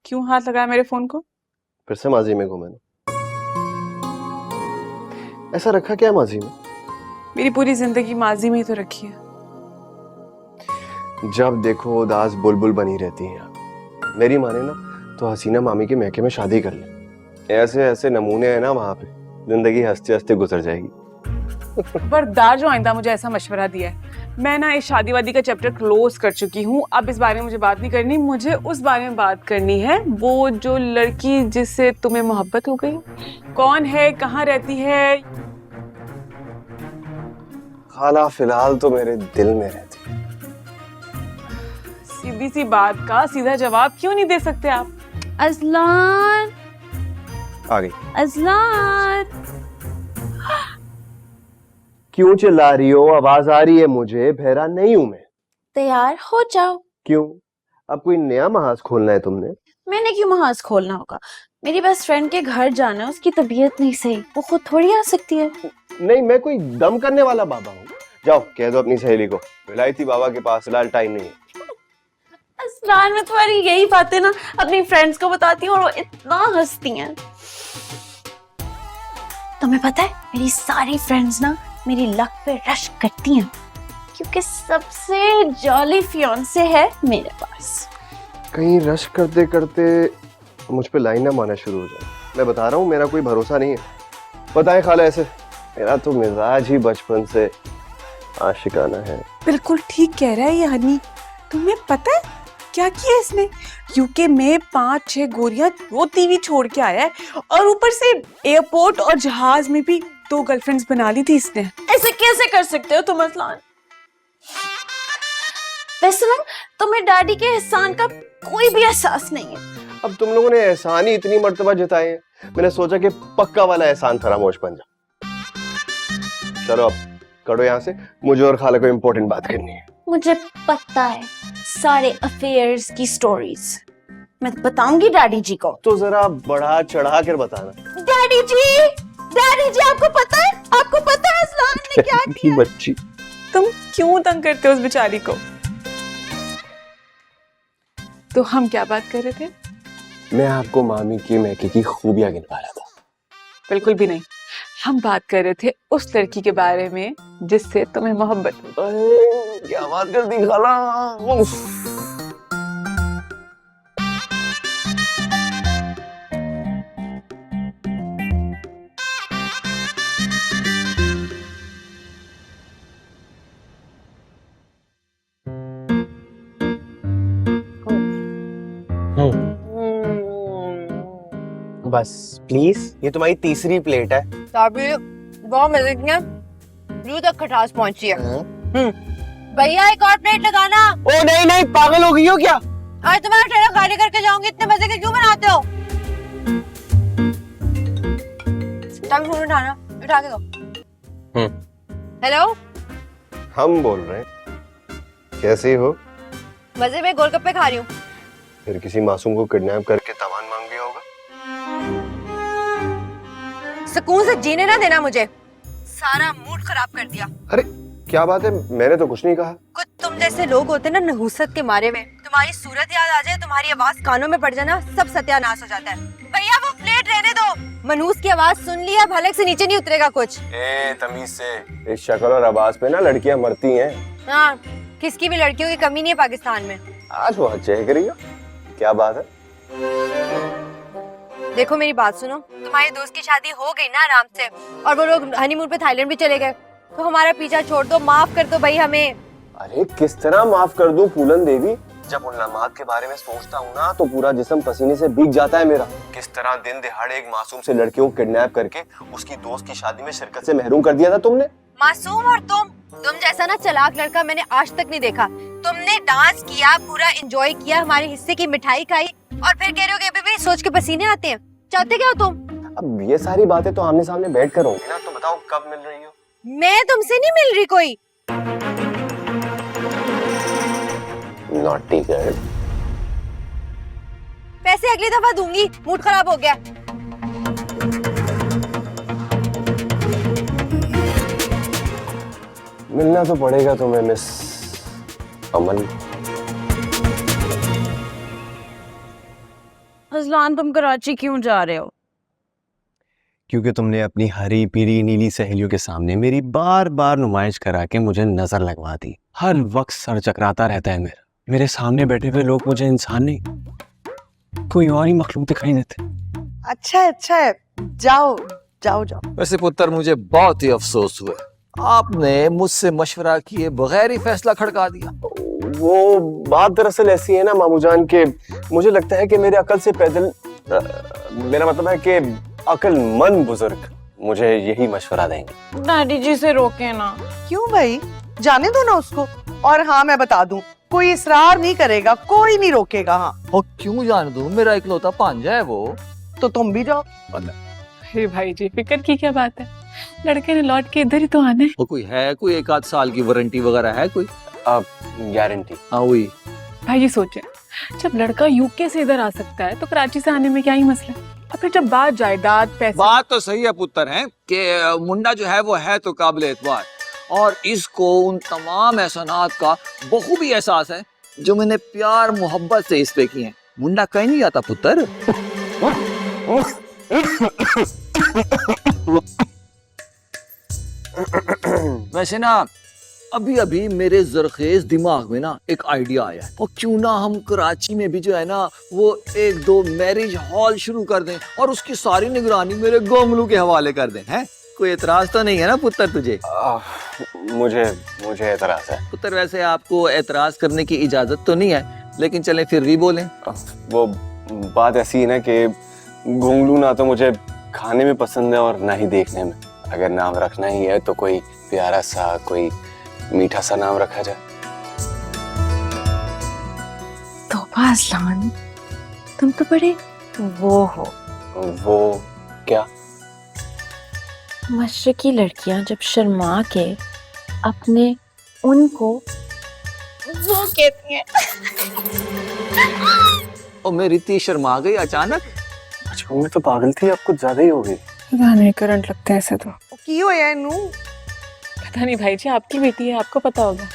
क्यों हाथ लगाया मेरे फोन को? फिर से माजी में घूमे ना। ऐसा रखा क्या है माजी में? मेरी पूरी जिंदगी माजी में ही तो रखी है। जब देखो उदास बुलबुल बनी रहती हैं आप। मेरी माने ना तो हसीना मामी के मैके में शादी कर ले। ऐसे ऐसे नमूने हैं ना वहां पे, जिंदगी हंसते हंसते गुजर जाएगी। खबरदार जो आइंदा मुझे ऐसा मशवरा दिया है। मैं ना इस शादी वादी का चैप्टर क्लोज कर चुकी हूँ। अब इस बारे में मुझे बात नहीं करनी, मुझे उस बारे में बात करनी है। वो जो लड़की जिससे तुम्हें मोहब्बत हो गई, कौन है, कहाँ रहती है? खाला फिलहाल तो मेरे दिल में रहती। सीधी सी बात का सीधा जवाब क्यों नहीं दे सकते आप? अज़लान, आ गई। अज़लान, क्यों चिल्ला रही हो? आवाज आ रही है मुझे, बहरा नहीं हूं मैं। तैयार हो जाओ। क्यों? अब कोई नया महाज खोलना है तुमने? मैंने क्यों महाज खोलना होगा? मेरी बेस्ट फ्रेंड के घर जाना है, उसकी तबीयत नहीं सही, वो खुद थोड़ी आ सकती है। नहीं, मैं कोई दम करने वाला बाबा हूँ। जाओ कह दो अपनी सहेली को, विलायती बाबा के पास फिलहाल टाइम नहीं है। अज़लान, मैं तुम्हारी यही बातें ना अपनी फ्रेंड्स को बताती हूँ और वो इतना हंसती हैं। तुम्हें पता है मेरी सारी फ्रेंड्स ना मेरी लक पे रश करती हैं क्योंकि सबसे जॉली फियांसे है मेरे पास। कहीं रश करते करते मुझ पे लाइन ना मारना शुरू हो जाए। मैं बता रहा हूँ मेरा कोई भरोसा नहीं है। बताएं खाला, ऐसे मेरा तो मिजाज ही बचपन से आशिकाना है। बिल्कुल ठीक कह रहा है ये हनी। तुम्हें पता है क्या किया इसने? यूके में 5-6 गोरियां, 2 टीवी छोड़ के आया है और ऊपर से एयरपोर्ट और जहाज में भी 2 गर्लफ्रेंड्स बना ली थी इसने। ऐसे कैसे कर सकते हो तुम अज़लान? वैसे ना तुम्हें डैडी के एहसान का कोई भी एहसास नहीं है। अब तुम लोगों ने एहसान ही इतनी मर्तबा जताए हैं, मैंने सोचा कि पक्का वाला एहसान फरामोश बन जा। चलो अब करो यहाँ से, मुझे और खाला को इम्पोर्टेंट बात करनी है। मुझे पता है सारे अफेयर्स की स्टोरीज, मैं बताऊंगी डैडी जी को। तो जरा बढ़ा चढ़ा कर बताना। डैडी जी आपको पता है अज़लान ने क्या किया? बच्ची, तुम क्यों तंग करते हो उस बेचारी को? तो हम क्या बात कर रहे थे? मैं आपको मामी के मैके की खूबियां गिनवा रहा था। बिल्कुल भी नहीं, हम बात कर रहे थे उस लड़की के बारे में जिससे तुम्हें मोहब्बत हो। क्या बात कर दी खाला। बस प्लीज, ये तुम्हारी तीसरी प्लेट है। बहुत मजे की है, रूह तक खटास पहुंची है। भैया एक और प्लेट लगाना। ओ नहीं नहीं, पागल हो गई हो क्या? आज तुम्हारा ठेला खाली करके जाऊंगी, इतने मजे के क्यों बनाते हो? तब फोन उठाना, उठा के दो। हेलो, हम बोल रहे हैं। कैसे हो? मजे में गोलगप्पे खा रही हूँ। फिर किसी मासूम को किडनैप करके तवान मांग गया होगा। सुकून से जीने ना देना मुझे, सारा मूड खराब कर दिया। अरे क्या बात है, मैंने तो कुछ नहीं कहा। कुछ तुम जैसे लोग होते ना नहुसत के मारे में, तुम्हारी सूरत याद आ जाए, तुम्हारी आवाज कानों में पड़ जाए ना, सब सत्यानाश हो जाता है। भैया वो प्लेट रहने दो, मनहूस की आवाज सुन लिया, भलक से नीचे नहीं उतरेगा कुछ। तमीज से, इस शक्ल और आवाज पे ना लड़कियां मरती हैं। हाँ, किसकी भी लड़कियों की कमी नहीं है पाकिस्तान में। आज वो चेक रही हो, क्या बात है? देखो मेरी बात सुनो, तुम्हारे दोस्त की शादी हो गई ना आराम से, और वो लोग हनीमून पे थाईलैंड भी चले गए, तो हमारा पीछा छोड़ दो, माफ कर दो भाई हमें। अरे किस तरह माफ कर दूं फूलन देवी? जब उन लम्हात के बारे में सोचता हूँ ना तो पूरा जिस्म पसीने से भीग जाता है मेरा। किस तरह दिन दिहाड़े एक मासूम से लड़कियों को किडनैप करके उसकी दोस्त की शादी में शिरकत से महरूम कर दिया था तुमने। मासूम और तुम जैसा ना चालाक लड़का मैंने आज तक नहीं देखा। तुमने डांस किया, पूरा एंजॉय किया, हमारे हिस्से की मिठाई खाई, और फिर कह रहे हो कि अभी भी सोच के पसीने आते हैं। चाहते क्या हो तुम? अब ये सारी बातें तो आमने सामने बैठ कर होंगी ना, तो बताओ कब मिल रही हो? मैं तुमसे नहीं मिल रही कोई। Naughty girl. पैसे अगली दफा दूंगी, मूड खराब हो गया। मिलना तो पड़ेगा तुम्हें मिस अमन। अजलान तुम कराची क्यों जा रहे हो? क्योंकि तुमने अपनी हरी पीली नीली सहेलियों के सामने मेरी बार बार नुमाइश करा के मुझे नजर लगवा दी। हर वक्त सर चकराता रहता है मेरा। मेरे सामने बैठे हुए लोग मुझे इंसान नहीं, कोई और ही मखलूक दिखाई देते। अच्छा है, जाओ जाओ जाओ। वैसे पुत्र मुझे बहुत ही अफसोस हुआ, आपने मुझसे मशवरा किए बगैर ही फैसला खड़का दिया। वो बात दरअसल ऐसी है ना मामू जान के मुझे लगता है कि मेरे अकल से पैदल मेरा मतलब है कि अक्लमंद बुजुर्ग मुझे यही मशवरा देंगे। डैडी जी से रोके ना। क्यों भाई, जाने दो ना उसको। और हाँ, मैं बता दूं, कोई इसरार नहीं करेगा, कोई नहीं रोकेगा। हाँ, और क्यों जान दूं, मेरा इकलौता भांजा है वो। तो तुम भी जाओ। अरे भाई जी, फिक्र की क्या बात है, लड़के ने लौट के इधर ही तो आना है। वो कोई है, कोई 1 आध साल की वारंटी वगैरह है कोई? गारंटी। हाँ वही। भाई जी सोचे, जब लड़का यूके से इधर आ सकता है तो कराची से आने में क्या ही मसला है। और फिर जब बात जायदाद पैसे। बात तो सही है पुत्र है कि मुंडा जो है वो है तो काबिल एतबार, और इसको उन तमाम एहसानात का बखूबी एहसास है जो मैंने प्यार मोहब्बत से इस पे किए हैं। मुंडा कहीं नहीं आता पुत्र। वैसे ना अभी अभी मेरे जरखेज दिमाग में ना एक आइडिया आया है, और क्यों ना हम कराची में भी जो है ना वो 1-2 मैरिज हॉल शुरू कर दें और उसकी सारी निगरानी मेरे गोमलू के हवाले कर दें। हैं, कोई एतराज तो नहीं है ना पुत्र तुझे? मुझे एतराज है पुत्र। वैसे आपको एतराज करने की इजाजत तो नहीं है, लेकिन चले फिर भी बोलें। वो बात ऐसी है ना कि घुंगलू ना तो मुझे खाने में पसंद है और ना ही देखने में। अगर नाम रखना ही है तो कोई प्यारा सा, कोई मीठा सा नाम रखा जाए। तौबा अजलान, तुम तो बड़े वो हो। वो क्या? मशरकी लड़कियां जब शर्मा के अपने उनको वो कहती हैं। और मेरी ती शर्मा गई अचानक। अच्छा, मैं तो पागल थी, अब कुछ ज्यादा ही हो गई। पता नहीं, करंट लगता है ऐसे तो। की हो या नू? पता नहीं भाई जी, आपकी बेटी है, आपको पता होगा।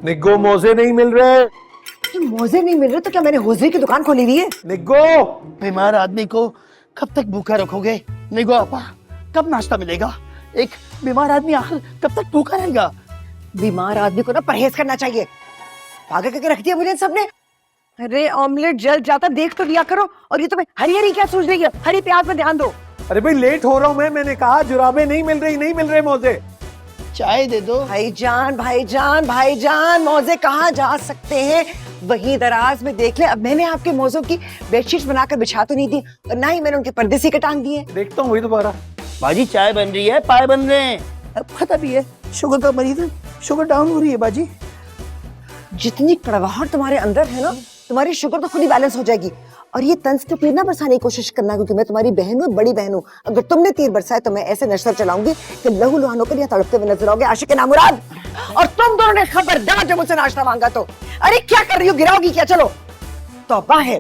निग्गो, मोजे नहीं मिल रहे। मोजे नहीं मिल रहे तो क्या मैंने होजरी की दुकान खोली हुई है? निग्गो, बीमार आदमी को कब तक भूखा रखोगे? निगो आपा, कब नाश्ता मिलेगा? एक बीमार आदमी आखिर कब तक भूखा रहेगा? बीमार आदमी को ना परहेज करना चाहिए। पागल करके रख दिया मुझे इन सबने। अरे ऑमलेट जल जाता देख तो लिया करो। और ये तुम्हें हरी हरी क्या सूझ रही है? हरी प्याज में ध्यान दो। अरे भाई लेट हो रहा हूँ मैंने कहा जुराबे नहीं मिल रहे मोजे। चाय दे दो। भाईजान, मोजे कहाँ जा सकते हैं? वही दराज में देख ले। अब मैंने आपके मोजों की बेडशीट्स बनाकर बिछा तो नहीं दी, और ना ही मैंने उनके पर्दे सी टांग दिए। देखता हूँ वही दोबारा। बाजी चाय बन रही है, पाए बन रहे हैं। अब पता भी है शुगर का मरीज है, शुगर डाउन हो रही है बाजी। जितनी कड़वाहट तुम्हारे अंदर है ना, तुम्हारी शुगर तो खुद ही बैलेंस हो जाएगी। और ये तंज के तीर ना बरसाने की कोशिश करना, क्योंकि मैं तुम्हारी बहन हूँ, बड़ी बहन हूँ। अगर तुमने तीर बरसाए तो मैं ऐसे नशर चलाऊंगी कि लहू लुहानों के लिए तड़पते हुए नजर आओगे, आशिक नामुराद। और तुम दोनों ने खबरदार जब मुझसे नाश्ता मांगा तो, अरे क्या कर रही हो, गिराओगी क्या? चलो, तौबा है।